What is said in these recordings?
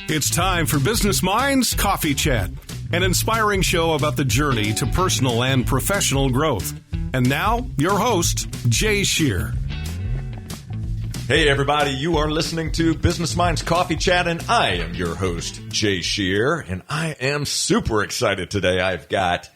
It's time for Business Minds Coffee Chat, an inspiring show about the journey to personal and professional growth. And now, your host, Jay Shear. Hey everybody, you are listening to Business Minds Coffee Chat, and I am your host, Jay Shear, and I am super excited today. I've got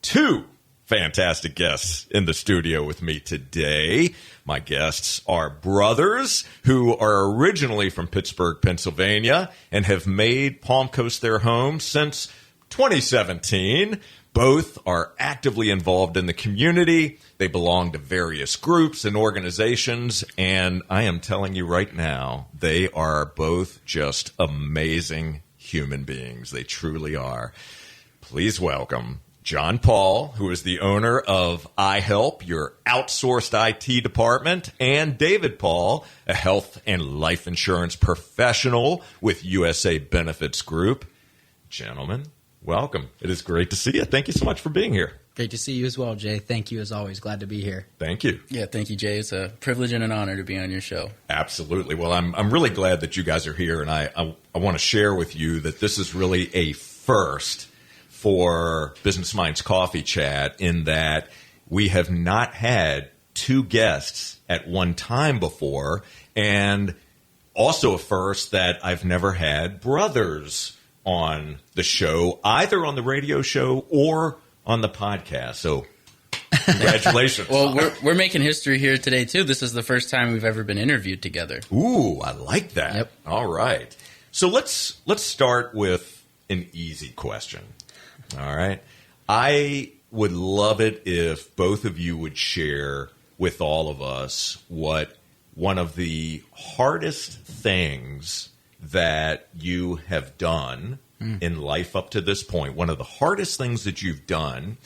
two fantastic guests in the studio with me today. My guests are brothers who are originally from Pittsburgh, Pennsylvania, and have made Palm Coast their home since 2017. Both are actively involved in the community. They belong to various groups and organizations, and I am telling you right now, they are both just amazing human beings. They truly are. Please welcome John Paul, who is the owner of iHelp, your outsourced IT department, and David Paul, a health and life insurance professional with USA Benefits Group. Gentlemen, welcome. It is great to see you. Thank you so much for being here. Great to see you as well, Jay. Thank you as always. Glad to be here. Thank you. Yeah, thank you, Jay. It's a privilege and an honor to be on your show. Absolutely. Well, I'm really glad that you guys are here, and I want to share with you that this is really a first for Business Minds Coffee Chat in that we have not had two guests at one time before, and also a first that I've never had brothers on the show, either on the radio show or on the podcast. So congratulations. Well, we're making history here today, too. This is the first time we've ever been interviewed together. Ooh, I like that. Yep. All right. So let's start with an easy question. All right. I would love it if both of you would share with all of us what one of the hardest things that you have done in life up to this point, one of the hardest things that you've done,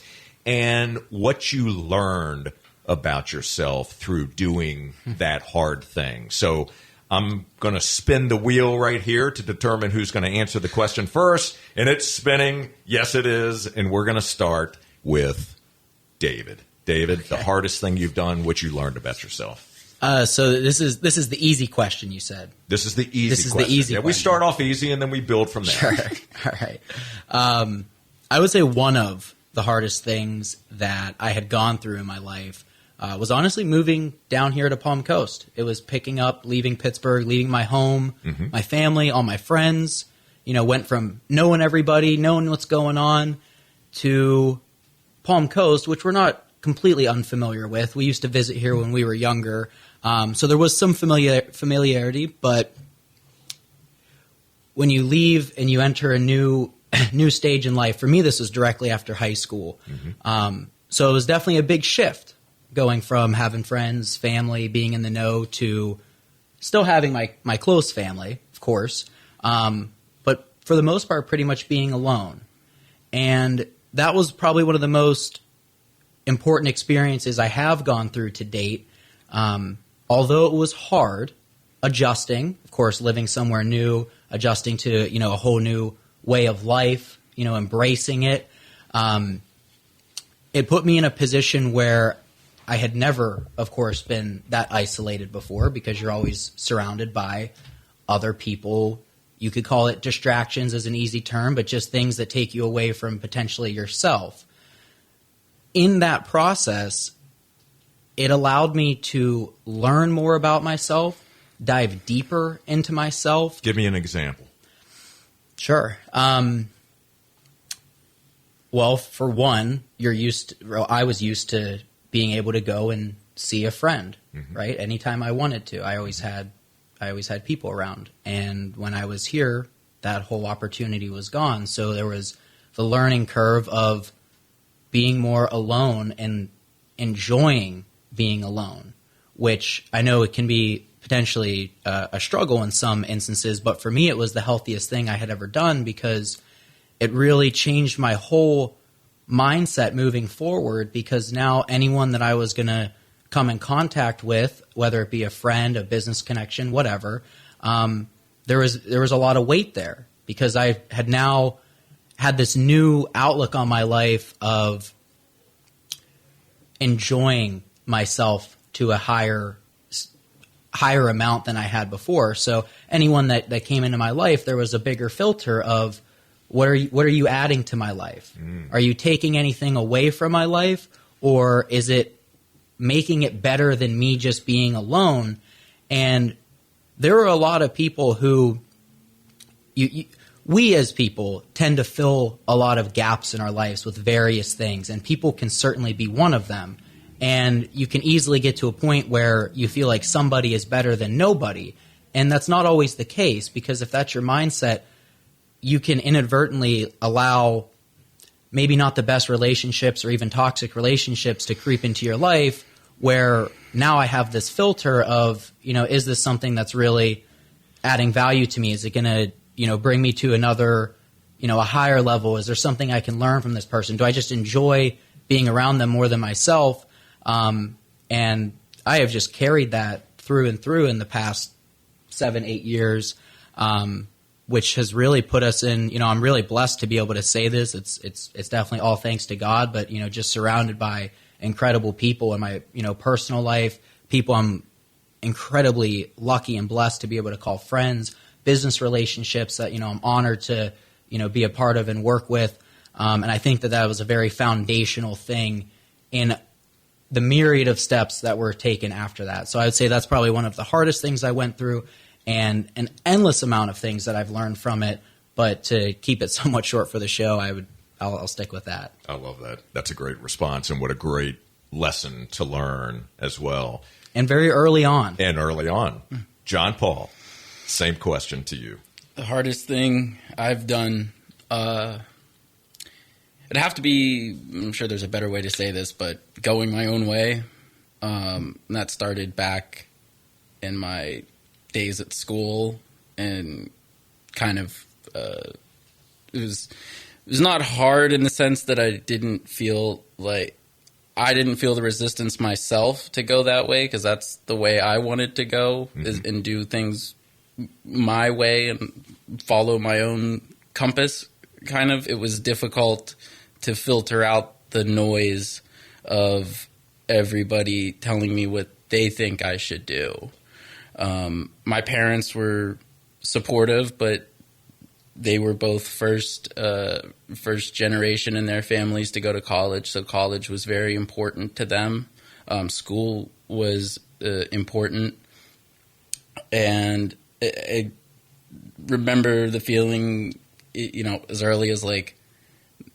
and what you learned about yourself through doing that hard thing. So I'm going to spin the wheel right here to determine who's going to answer the question first. And it's spinning. Yes, it is. And we're going to start with David. David, okay. The hardest thing you've done, what you learned about yourself. So this is the easy question you said. This is the easy question. This is the easy question. We start off easy and then we build from there. Sure. All right. I would say one of the hardest things that I had gone through in my life was honestly moving down here to Palm Coast. It was picking up, leaving Pittsburgh, leaving my home, my family, all my friends. You know, went from knowing everybody, knowing what's going on, to Palm Coast, which we're not completely unfamiliar with. We used to visit here when we were younger, so there was some familiarity. But when you leave and you enter a new stage in life, for me, this was directly after high school. So it was definitely a big shift, going from having friends, family, being in the know, to still having my close family, of course, but for the most part, pretty much being alone. And that was probably one of the most important experiences I have gone through to date. Although it was hard adjusting, of course, living somewhere new, adjusting to, a whole new way of life, embracing it. It put me in a position where I had never, of course, been that isolated before, because you're always surrounded by other people. You could call it distractions as an easy term, but just things that take you away from potentially yourself. In that process, it allowed me to learn more about myself, dive deeper into myself. Give me an example. Sure. Well, for one, I was used to being able to go and see a friend, right? Anytime I wanted to. I always had people around. And when I was here, that whole opportunity was gone. So there was the learning curve of being more alone and enjoying being alone, which I know it can be potentially a struggle in some instances, but for me it was the healthiest thing I had ever done, because it really changed my whole mindset moving forward, because now anyone that I was going to come in contact with, whether it be a friend, a business connection, whatever, there was a lot of weight there, because I had now had this new outlook on my life of enjoying myself to a higher higher amount than I had before. So anyone that came into my life, there was a bigger filter of what are you adding to my life? Are you taking anything away from my life, or is it making it better than me just being alone? And there are a lot of people who we as people tend to fill a lot of gaps in our lives with various things, and people can certainly be one of them. And you can easily get to a point where you feel like somebody is better than nobody. And that's not always the case, because if that's your mindset, you can inadvertently allow maybe not the best relationships or even toxic relationships to creep into your life, where now I have this filter of, is this something that's really adding value to me? Is it going to, bring me to another, a higher level? Is there something I can learn from this person? Do I just enjoy being around them more than myself? And I have just carried that through and through in the past 7-8 years, which has really put us in, I'm really blessed to be able to say this. It's definitely all thanks to God, but, just surrounded by incredible people in my, personal life, people I'm incredibly lucky and blessed to be able to call friends, business relationships that, I'm honored to, be a part of and work with. And I think that was a very foundational thing in the myriad of steps that were taken after that. So I would say that's probably one of the hardest things I went through, and an endless amount of things that I've learned from it. But to keep it somewhat short for the show, I'll stick with that. I love that. That's a great response, and what a great lesson to learn as well. And very early on. John Paul, same question to you. The hardest thing I've done, it'd have to be, I'm sure there's a better way to say this, but going my own way. That started back in my days at school, and kind of it was not hard in the sense that I didn't feel the resistance myself to go that way, because that's the way I wanted to go, and do things my way and follow my own compass. Kind of, it was difficult to filter out the noise of everybody telling me what they think I should do. My parents were supportive, but they were both first generation in their families to go to college, so college was very important to them. School was important, and I remember the feeling, as early as like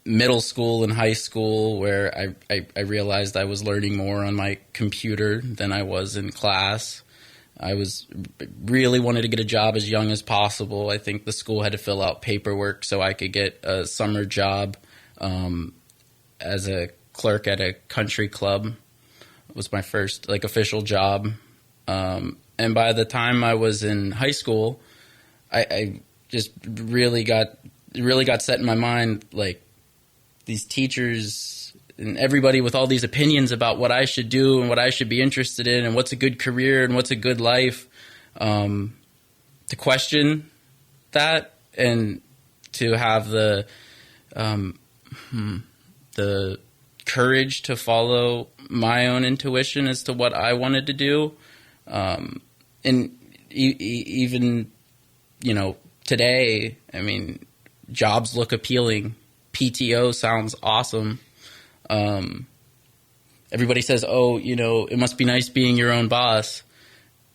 middle school and high school, where I realized I was learning more on my computer than I was in class. I really wanted to get a job as young as possible. I think the school had to fill out paperwork so I could get a summer job as a clerk at a country club. It was my first official job. And by the time I was in high school, I just really got set in my mind, these teachers and everybody with all these opinions about what I should do and what I should be interested in and what's a good career and what's a good life, to question that and to have the courage to follow my own intuition as to what I wanted to do. And even, today, I mean, jobs look appealing. PTO sounds awesome. Everybody says, it must be nice being your own boss.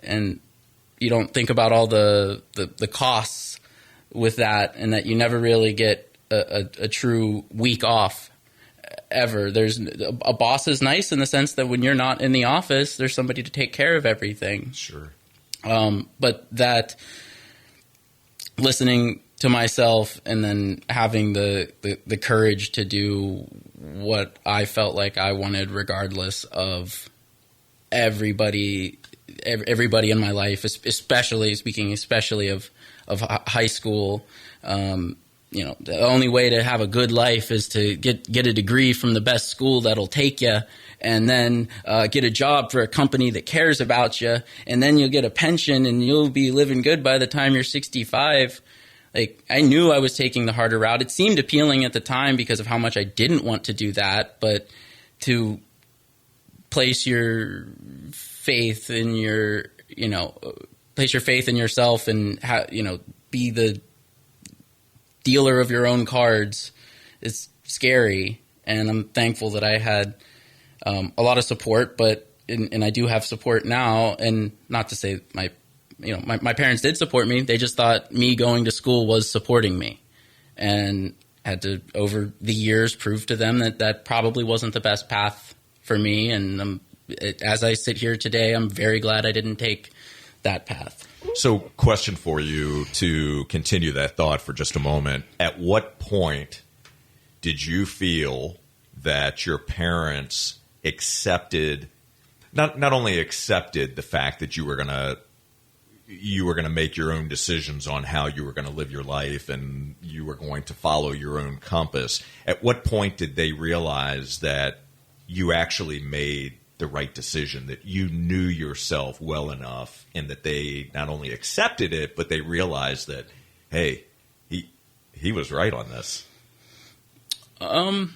And you don't think about all the costs with that, and that you never really get a true week off ever. A boss is nice in the sense that when you're not in the office, there's somebody to take care of everything. Sure. But that listening to myself and then having the courage to do what I felt like I wanted, regardless of everybody in my life, especially of high school. The only way to have a good life is to get a degree from the best school that'll take you, and then get a job for a company that cares about you, and then you'll get a pension and you'll be living good by the time you're 65. I knew I was taking the harder route. It seemed appealing at the time because of how much I didn't want to do that, but to place your faith in your place your faith in yourself and be the dealer of your own cards is scary. And I'm thankful that I had a lot of support, and I do have support now. And not to say my parents did support me. They just thought me going to school was supporting me, and had to, over the years, prove to them that probably wasn't the best path for me. And as I sit here today, I'm very glad I didn't take that path. So, question for you to continue that thought for just a moment. At what point did you feel that your parents accepted, not only accepted the fact that you were going to make your own decisions on how you were going to live your life and you were going to follow your own compass? At what point did they realize that you actually made the right decision, that you knew yourself well enough, and that they not only accepted it, but they realized that, hey, he was right on this? The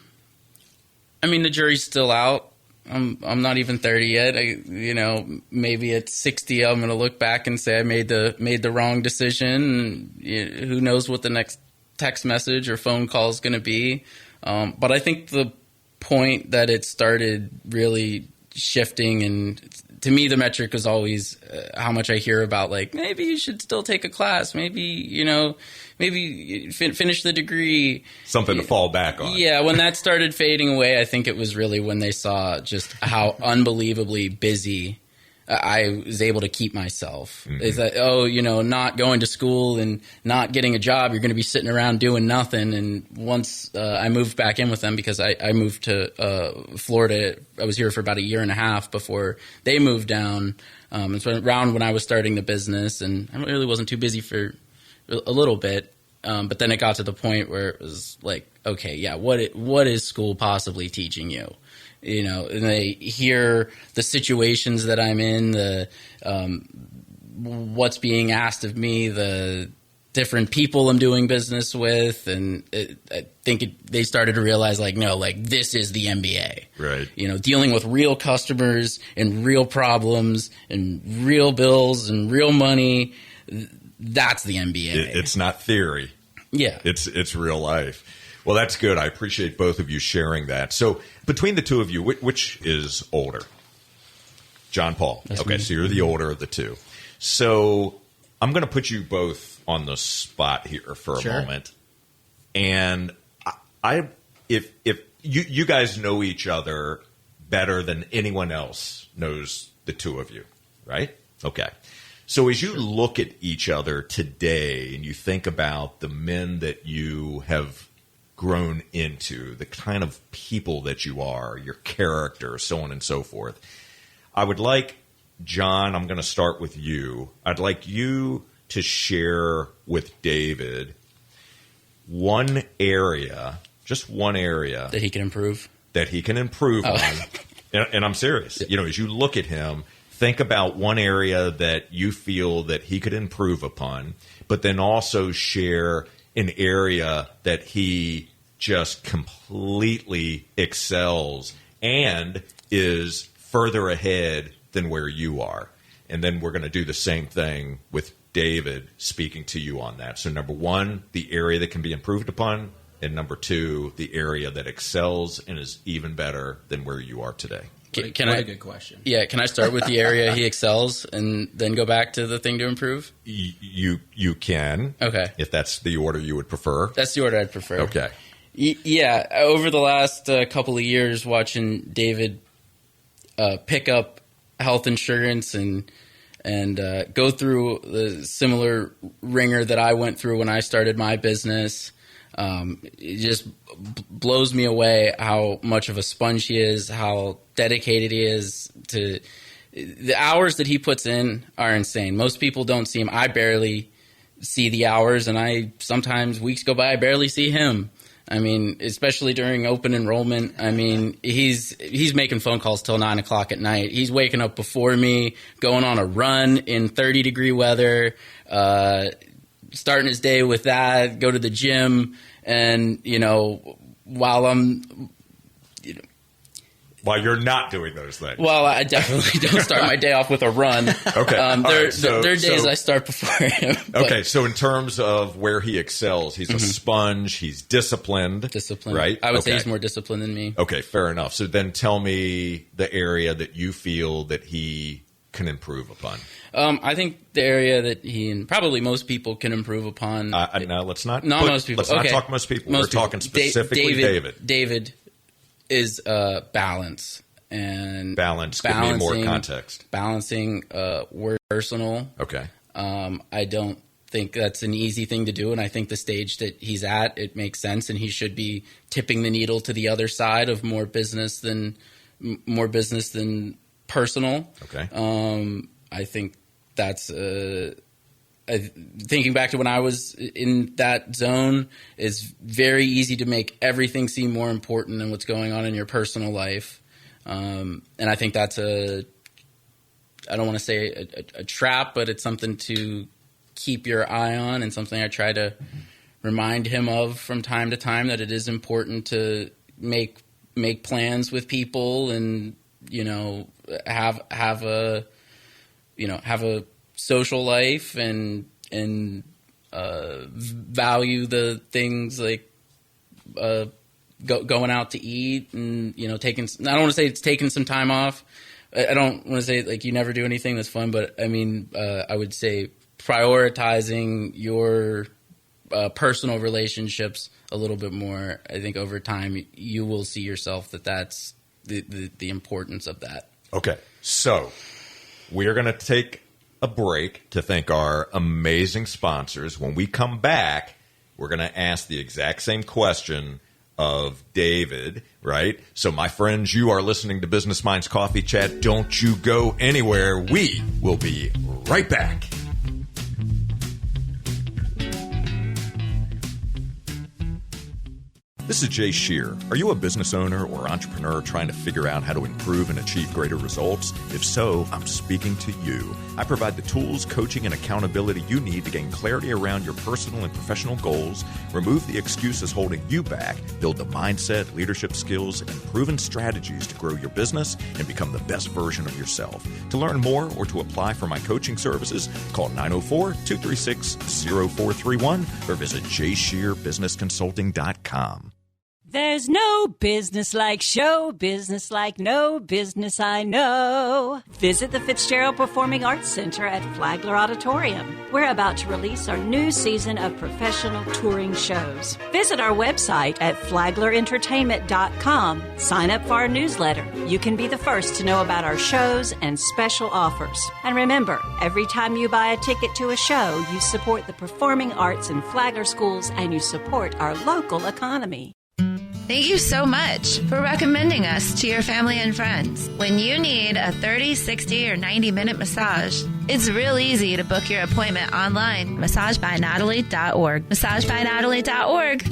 jury's still out. I'm not even 30 yet. Maybe at 60, I'm going to look back and say I made the wrong decision. Who knows what the next text message or phone call is going to be? But I think the point that it started really shifting, and to me, the metric was always how much I hear about, like, maybe you should still take a class, maybe finish the degree. Something to fall back on. Yeah, when that started fading away, I think it was really when they saw just how unbelievably busy I was able to keep myself. Mm-hmm. Is that, not going to school and not getting a job, you're going to be sitting around doing nothing. And once I moved back in with them, because I moved to Florida, I was here for about a year and a half before they moved down. And so around when I was starting the business, and I really wasn't too busy for a little bit. But then it got to the point where it was like, okay, yeah, what is school possibly teaching you? And they hear the situations that I'm in, the what's being asked of me, the different people I'm doing business with, and I think they started to realize, like, no, like, this is the MBA. Right. Dealing with real customers and real problems and real bills and real money. That's the MBA. It's not theory. Yeah. It's real life. Well, that's good. I appreciate both of you sharing that. So between the two of you, which is older? John Paul. That's okay, me. So you're the older of the two. So I'm going to put you both on the spot here for a moment. And if you guys know each other better than anyone else knows the two of you, right? Okay. So as you look at each other today and you think about the men that you have grown into, the kind of people that you are, your character, so on and so forth, I would like, John, I'm going to start with you. I'd like you to share with David just one area that he can improve. On. And I'm serious. As you look at him, think about one area that you feel that he could improve upon, but then also share an area that he just completely excels and is further ahead than where you are. And then we're going to do the same thing with David, speaking to you on that. So number one, the area that can be improved upon, and number two, the area that excels and is even better than where you are today. What a good question. Yeah, can I start with the area he excels and then go back to the thing to improve? You can. Okay. If that's the order you would prefer. That's the order I'd prefer. Okay. Yeah, over the last couple of years, watching David pick up health insurance and go through the similar ringer that I went through when I started my business, it just blows me away how much of a sponge he is, how dedicated he is to the hours that he puts in are insane. Most people don't see him. I barely see the hours, and sometimes weeks go by, I barely see him. I mean, especially during open enrollment. I mean, he's making phone calls till 9 o'clock at night. He's waking up before me, going on a run in 30-degree weather, starting his day with that, go to the gym. And, while I'm While you're not doing those things. Well, I definitely don't start my day off with a run. Okay. There are days I start before him. Okay, so in terms of where he excels, he's a sponge, he's disciplined. Disciplined. Right? I would say he's more disciplined than me. Okay, fair enough. So then tell me the area that you feel that he can improve upon. I think the area that he and probably most people can improve upon. No, let's not. Most people. Let's not talk most people. We're talking specifically David. David is balance and balance. Give me more context. Balancing work personal. Okay. I don't think that's an easy thing to do, and I think the stage that he's at, it makes sense, and he should be tipping the needle to the other side of more business than personal. Okay. I think that's thinking back to when I was in that zone, it's very easy to make everything seem more important than what's going on in your personal life. And I think that's I don't want to say a trap, but it's something to keep your eye on and something I try to remind him of from time to time, that it is important to make plans with people and, have a social life and value the things like going out to eat and taking. I don't want to say it's taking some time off. I don't want to say like you never do anything that's fun, but I mean I would say prioritizing your personal relationships a little bit more. I think over time you will see yourself that's the importance of that. Okay, so we are going to take a break to thank our amazing sponsors. When we come back, we're going to ask the exact same question of David, right? So my friends, you are listening to Business Minds Coffee Chat. Don't you go anywhere. We will be right back. This is Jay Shear. Are you a business owner or entrepreneur trying to figure out how to improve and achieve greater results? If so, I'm speaking to you. I provide the tools, coaching, and accountability you need to gain clarity around your personal and professional goals, remove the excuses holding you back, build the mindset, leadership skills, and proven strategies to grow your business and become the best version of yourself. To learn more or to apply for my coaching services, call 904-236-0431 or visit jshearbusinessconsulting.com. There's no business like show business like no business I know. Visit the Fitzgerald Performing Arts Center at Flagler Auditorium. We're about to release our new season of professional touring shows. Visit our website at flaglerentertainment.com. Sign up for our newsletter. You can be the first to know about our shows and special offers. And remember, every time you buy a ticket to a show, you support the performing arts in Flagler schools and you support our local economy. Thank you so much for recommending us to your family and friends. When you need a 30, 60, or 90-minute massage, it's real easy to book your appointment online. MassageByNatalie.org. MassageByNatalie.org.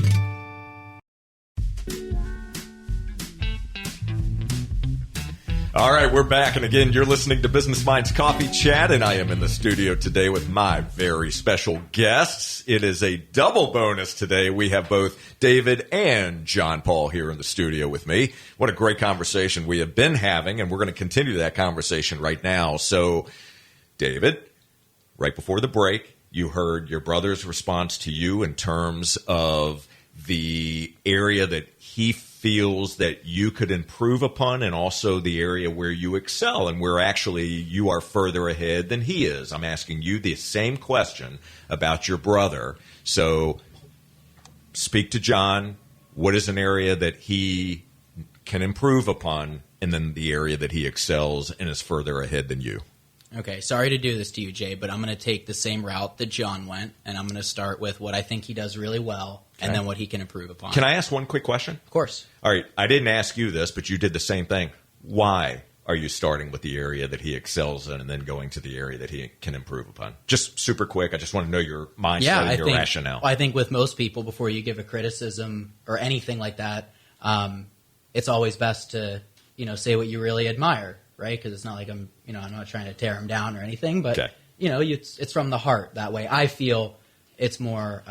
All right, we're back. And again, you're listening to Business Minds Coffee Chat, and I am in the studio today with my very special guests. It is a double bonus today. We have both David and John Paul here in the studio with me. What a great conversation we have been having, and we're going to continue that conversation right now. So, David, right before the break, you heard your brother's response to you in terms of the area that he feels that you could improve upon and also the area where you excel and where actually you are further ahead than he is. I'm asking you the same question about your brother. So speak to John. What is an area that he can improve upon and then the area that he excels and is further ahead than you? Okay, sorry to do this to you, Jay, but I'm going to take the same route that John went, and I'm going to start with what I think he does really well, and then what he can improve upon. Can I ask one quick question? Of course. All right, I didn't ask you this, but you did the same thing. Why are you starting with the area that he excels in and then going to the area that he can improve upon? Just super quick. I just want to know your mindset and your rationale. I think with most people, before you give a criticism or anything like that, it's always best to say what you really admire. Right, because it's not like I'm not trying to tear him down or anything, but it's from the heart. That way, I feel it's more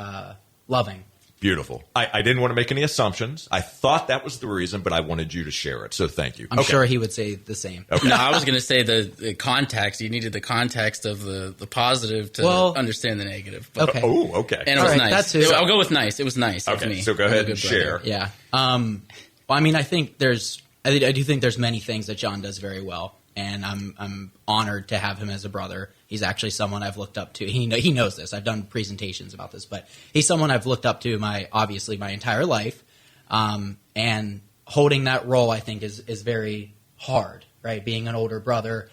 loving. Beautiful. I didn't want to make any assumptions. I thought that was the reason, but I wanted you to share it. So thank you. I'm sure he would say the same. Okay. No, I was going to say the context. You needed the context of the positive to understand the negative. But, Okay. Oh, okay. And it was All right, nice. that too. So I'll go with nice. It was nice. Of Okay, me. so go I'm a ahead good and brother. share. Yeah. Well, I mean, I do think there's many things that John does very well, and I'm honored to have him as a brother. He's actually someone I've looked up to. He knows this. I've done presentations about this, but he's someone I've looked up to obviously my entire life. And holding that role, I think, is very hard, right? Being an older brother,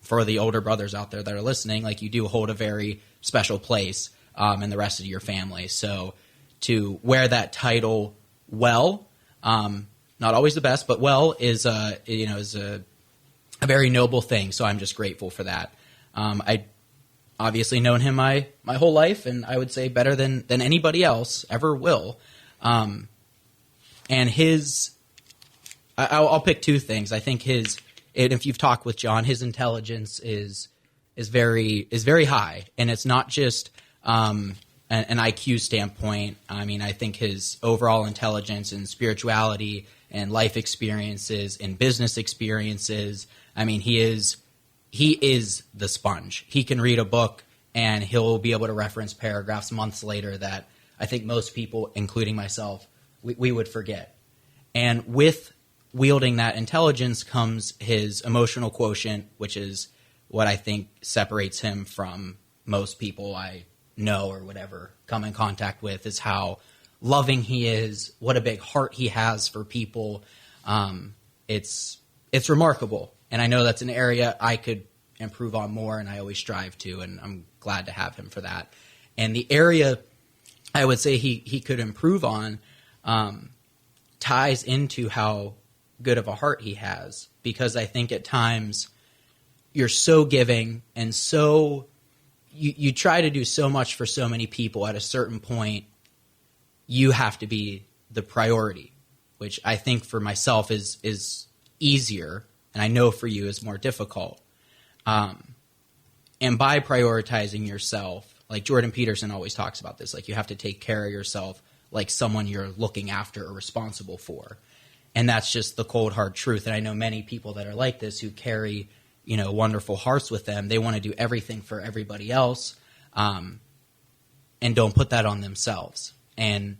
for the older brothers out there that are listening, like, you do hold a very special place in the rest of your family. So to wear that title well, not always the best, but well is a very noble thing. So I'm just grateful for that. I obviously known him my whole life, and I would say better than anybody else ever will. And I'll pick two things. I think and if you've talked with John, his intelligence is very high, and it's not just an IQ standpoint. I mean, I think his overall intelligence and spirituality and life experiences and business experiences. I mean, he is the sponge. He can read a book and he'll be able to reference paragraphs months later that I think most people, including myself, we would forget. And with wielding that intelligence comes his emotional quotient, which is what I think separates him from most people I know or whatever come in contact with, is how loving he is, what a big heart he has for people. It's remarkable. And I know that's an area I could improve on more, and I always strive to, and I'm glad to have him for that. And the area I would say he could improve on ties into how good of a heart he has, because I think at times you're so giving and so you try to do so much for so many people. At a certain point, you have to be the priority, which I think for myself is easier, and I know for you is more difficult. And by prioritizing yourself, like Jordan Peterson always talks about this, like you have to take care of yourself like someone you're looking after or responsible for. And that's just the cold, hard truth. And I know many people that are like this who carry, wonderful hearts with them. They want to do everything for everybody else, and don't put that on themselves. And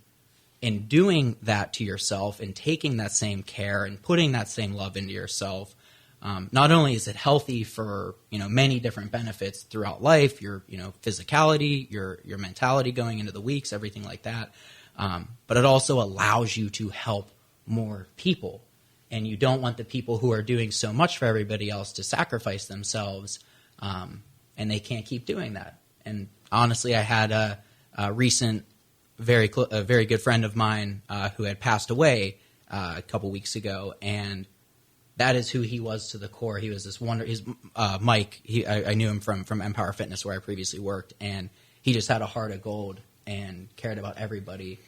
in doing that to yourself and taking that same care and putting that same love into yourself, not only is it healthy for many different benefits throughout life, your physicality, your mentality going into the weeks, everything like that, but it also allows you to help more people. And you don't want the people who are doing so much for everybody else to sacrifice themselves, and they can't keep doing that. And honestly, I had a recent very good friend of mine who had passed away a couple weeks ago, and that is who he was to the core. He was this Mike. I knew him from Empower Fitness, where I previously worked, and he just had a heart of gold and cared about everybody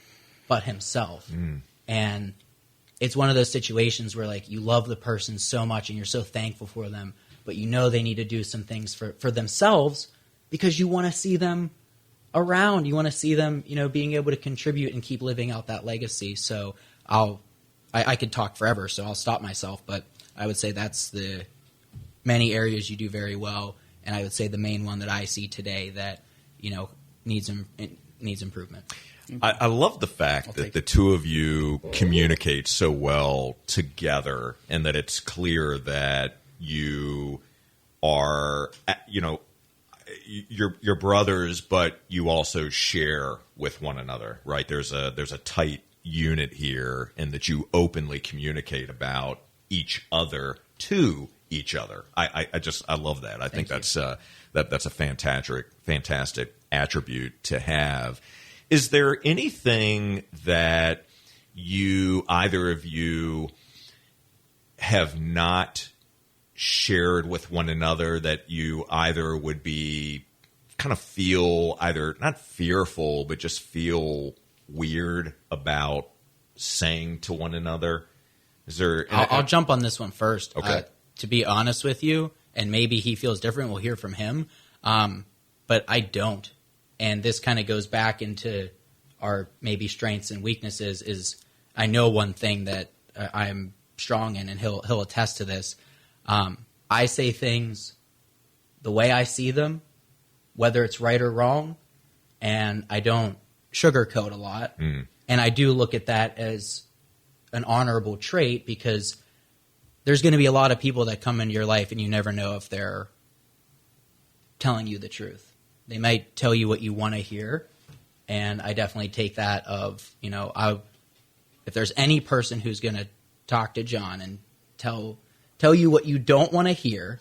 but himself. And it's one of those situations where, like, you love the person so much and you're so thankful for them, but they need to do some things for themselves because you want to see them around. You want to see them, being able to contribute and keep living out that legacy. So I could talk forever, so I'll stop myself, but I would say that's the many areas you do very well, and I would say the main one that I see today that needs improvement. I love the fact that the two of you communicate so well together, and that it's clear that you are, you're brothers, but you also share with one another, right? There's a tight unit here, and that you openly communicate about each other to each other. I love that. I think that's a fantastic attribute to have. Is there anything that either of you have not shared with one another that you either would be kind of feel either not fearful, but just feel weird about saying to one another? Is there? I'll jump on this one first. Okay. To be honest with you, and maybe he feels different, we'll hear from him. But I don't. And this kind of goes back into our maybe strengths and weaknesses is I know one thing that I'm strong in, and he'll attest to this. I say things the way I see them, whether it's right or wrong, and I don't sugarcoat a lot. And I do look at that as an honorable trait, because there's going to be a lot of people that come into your life and you never know if they're telling you the truth. They might tell you what you want to hear, and I definitely take that of, if there's any person who's going to talk to John and tell you what you don't want to hear,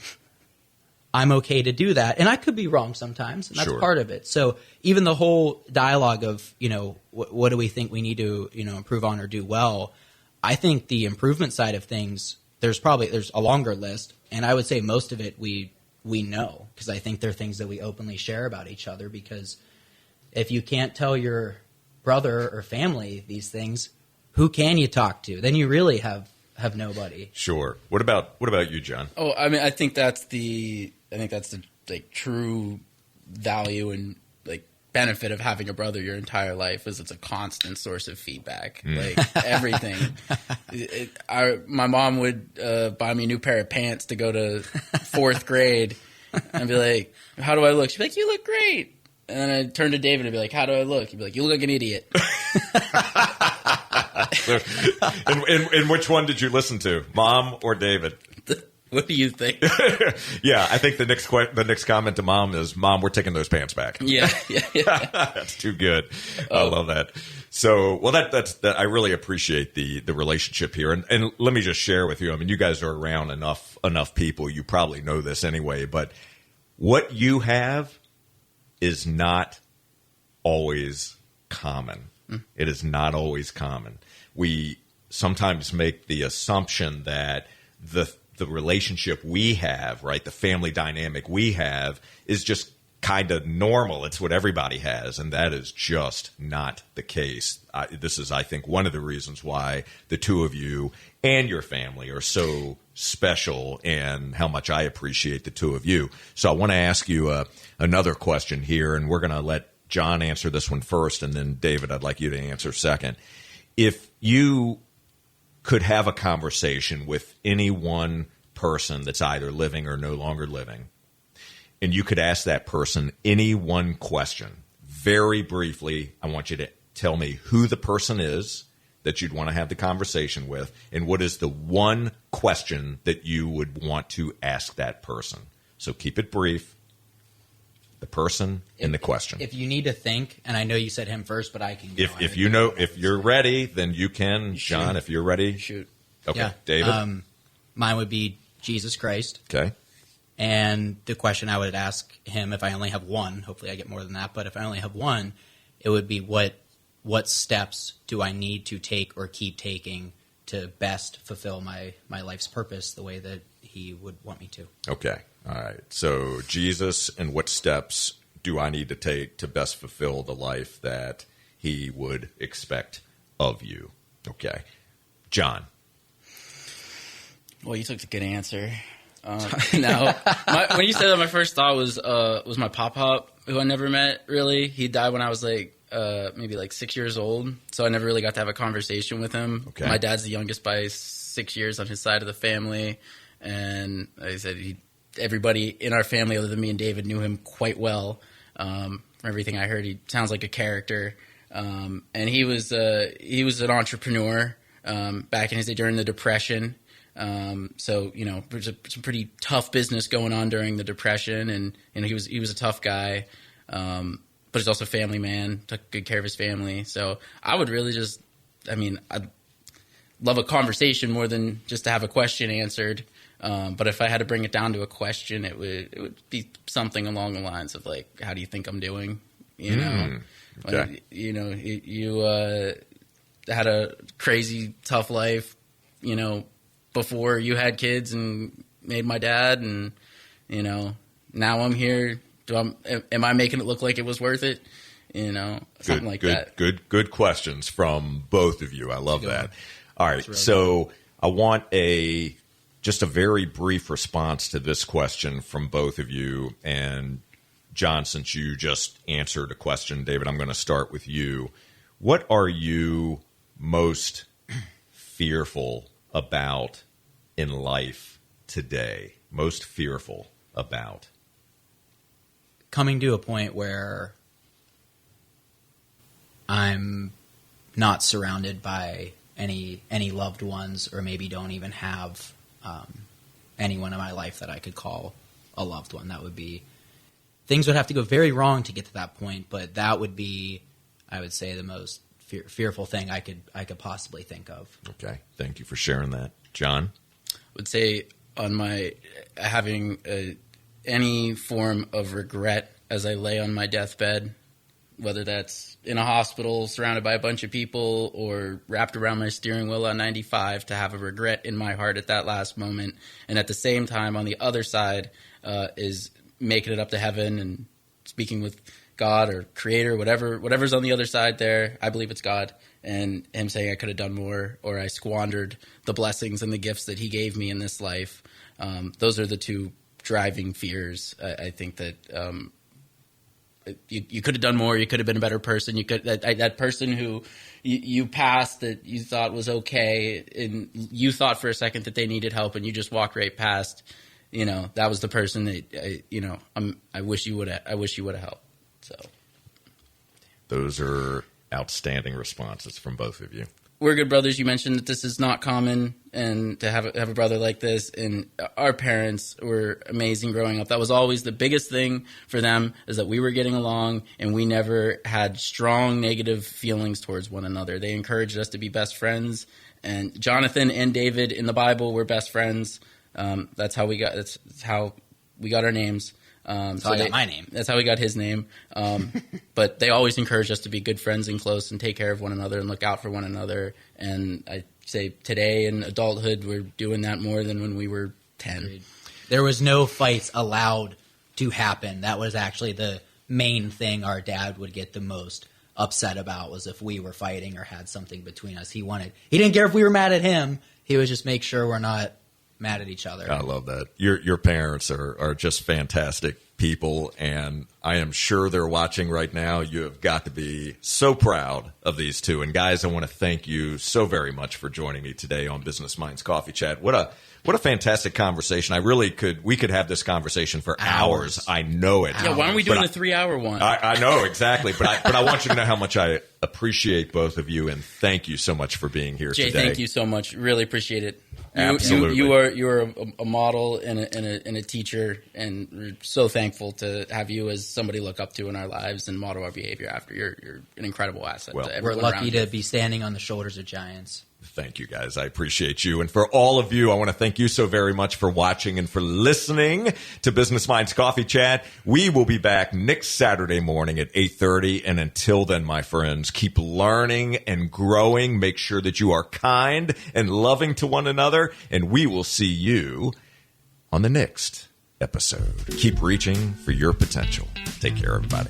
I'm okay to do that. And I could be wrong sometimes, and that's Sure. part of it. So even the whole dialogue of, what do we think we need to, improve on or do well, I think the improvement side of things, there's a longer list, and I would say most of it we know, because I think they're things that we openly share about each other, because if you can't tell your brother or family these things, who can you talk to? Then you really have nobody. Sure. What about you, John? Oh, I mean, I think that's the true value and benefit of having a brother your entire life is it's a constant source of feedback. Everything. My mom would buy me a new pair of pants to go to fourth grade, and be like, "How do I look?" She'd be like, "You look great." And then I'd turn to David and be like, "How do I look?" He'd be like, "You look like an idiot." And which one did you listen to, Mom or David? What do you think? Yeah, I think the next comment to Mom is, "Mom, we're taking those pants back." Yeah. That's too good. I love that. So, well, that's I really appreciate the relationship here, and let me just share with you. I mean, you guys are around enough people. You probably know this anyway, but what you have is not always common. It is not always common. We sometimes make the assumption that the relationship we have, right, the family dynamic we have, is just kind of normal. It's what everybody has, and that is just not the case. This is, I think, one of the reasons why the two of you and your family are so special, and how much I appreciate the two of you. So I want to ask you another question here, and we're going to let John answer this one first, and then David, I'd like you to answer second. If you could have a conversation with any one person that's either living or no longer living, and you could ask that person any one question, very briefly, I want you to tell me who the person is that you'd want to have the conversation with, and what is the one question that you would want to ask that person. So keep it brief. The person and the question. If you need to think, and I know you said him first, but I can go. If you're ready, then you can. John, if you're ready. Shoot. Okay. Yeah. David? Mine would be Jesus Christ. Okay. And the question I would ask him, if I only have one, hopefully I get more than that, but if I only have one, it would be what steps do I need to take or keep taking to best fulfill my life's purpose the way that he would want me to. Okay. All right. So Jesus, and what steps do I need to take to best fulfill the life that he would expect of you? Okay. John. Well, you took the good answer. No, when you said that, my first thought was my pop-pop, who I never met, really. He died when I was maybe 6 years old, so I never really got to have a conversation with him. Okay. My dad's the youngest by 6 years on his side of the family, and like I said, everybody in our family other than me and David knew him quite well. From everything I heard, he sounds like a character, and he was an entrepreneur back in his day during the Depression. So there's some pretty tough business going on during the Depression, and he was a tough guy, but he's also a family man, took good care of his family. So I would really I'd love a conversation more than just to have a question answered. But if I had to bring it down to a question, it would be something along the lines of how do you think I'm doing? Okay. You had a crazy tough life, before you had kids and made my dad, and now I'm here. Am I making it look like it was worth it? Something like that. Good questions from both of you. I love that. All right, so I want just a very brief response to this question from both of you. And John, since you just answered a question, David, I'm going to start with you. What are you most fearful about in life today? Most fearful about? Coming to a point where I'm not surrounded by any loved ones, or maybe don't even have anyone in my life that I could call a loved one. That would be, things would have to go very wrong to get to that point, but that would be, I would say, the most fearful thing I could possibly think of. Okay, thank you for sharing that, John. I would say on my having any form of regret as I lay on my deathbed, whether that's in a hospital surrounded by a bunch of people or wrapped around my steering wheel on 95, to have a regret in my heart at that last moment. And at the same time, on the other side, is making it up to heaven and speaking with God or Creator, whatever's on the other side there. I believe it's God, and Him saying I could have done more, or I squandered the blessings and the gifts that He gave me in this life. Those are the two driving fears. I think that you could have done more. You could have been a better person. You could that person who you passed that you thought was okay, and you thought for a second that they needed help, and you just walked right past. That was the person that I wish you would have helped. So, those are outstanding responses from both of you. We're good brothers. You mentioned that this is not common, and to have a brother like this. And our parents were amazing growing up. That was always the biggest thing for them, is that we were getting along, and we never had strong negative feelings towards one another. They encouraged us to be best friends. And Jonathan and David in the Bible were best friends. That's how we got our names. That's how I got my name. That's how we got his name. But they always encouraged us to be good friends and close and take care of one another and look out for one another. And I say today in adulthood, we're doing that more than when we were 10. There was no fights allowed to happen. That was actually the main thing our dad would get the most upset about, was if we were fighting or had something between us. He didn't care if we were mad at him. He would just make sure we're not mad at each other. I love that. Your parents are just fantastic people, and I am sure they're watching right now. You have got to be so proud of these two. And guys, I want to thank you so very much for joining me today on Business Minds Coffee Chat. What a fantastic conversation. We could have this conversation for hours. I know it. Yeah, why aren't we doing a 3-hour one? I know, exactly. But I want you to know how much I appreciate both of you, and thank you so much for being here Jay, today. Thank you so much. Really appreciate it. Absolutely. You are a model and a teacher, and we're so thankful to have you as somebody to look up to in our lives and model our behavior after. You're an incredible asset to everyone we're lucky around to be standing on the shoulders of giants. Thank you, guys. I appreciate you. And for all of you, I want to thank you so very much for watching and for listening to Business Minds Coffee Chat. We will be back next Saturday morning at 8:30. And until then, my friends, keep learning and growing. Make sure that you are kind and loving to one another. And we will see you on the next episode. Keep reaching for your potential. Take care, everybody.